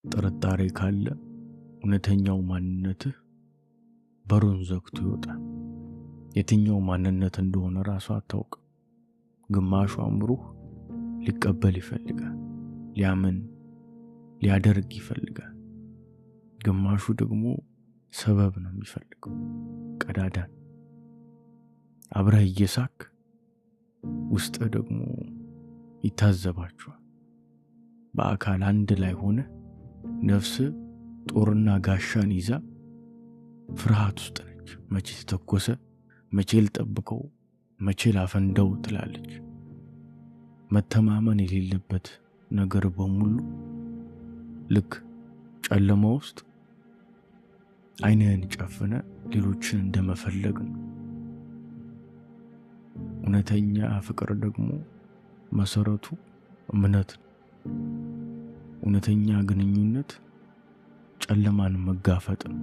ጥርጣሬ ካለ እውነተኛው ማንነትህ በሩን ዘግቶ ይወጣል። የትኛው ማንነት እንደሆነ ራሱ አታውቅም። ግማሹ አእምሮህ ሊቀበል ይፈልጋል፣ ሊያምን ሊያደርግ ይፈልጋል። ግማሹ ደግሞ ሰበብ ነው የሚፈልገው፣ ቀዳዳን። አብረህ እየሳክ ውስጥህ ደግሞ ይታዘባችኋል። በአካል አንድ ላይ ሆነ ነፍስ ጦርና ጋሻን ይዛ ፍርሃት ውስጥ ነች። መቼ ተተኮሰ፣ መቼ ልጠብቀው፣ መቼ ላፈንደው ትላለች። መተማመን የሌለበት ነገር በሙሉ ልክ ጨለማ ውስጥ ዓይንህን ጨፍነ ሌሎችን እንደመፈለግ ነው። እውነተኛ ፍቅር ደግሞ መሰረቱ እምነት ነው። እውነተኛ ግንኙነት ጨለማን መጋፈጥ ነው።